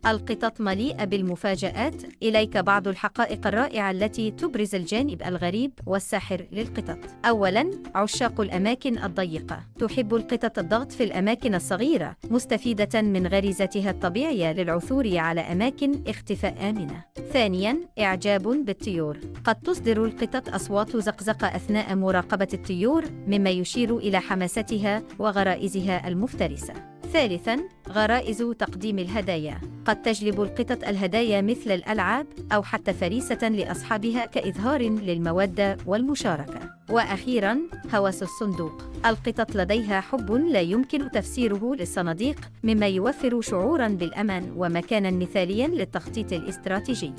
القطط مليئة بالمفاجآت. إليك بعض الحقائق الرائعة التي تبرز الجانب الغريب والساحر للقطط. أولاً، عشاق الأماكن الضيقة. تحب القطط الضغط في الأماكن الصغيرة، مستفيدة من غريزتها الطبيعية للعثور على أماكن اختفاء آمنة. ثانياً، إعجاب بالطيور. قد تصدر القطط أصوات زقزقة أثناء مراقبة الطيور، مما يشير إلى حماستها وغرائزها المفترسة. ثالثاً، غرائز تقديم الهدايا. قد تجلب القطط الهدايا مثل الألعاب أو حتى فريسة لأصحابها كإظهار للمودة والمشاركة. وأخيراً، هوس الصندوق. القطط لديها حب لا يمكن تفسيره للصناديق، مما يوفر شعوراً بالأمان ومكاناً مثالياً للتخطيط الاستراتيجي.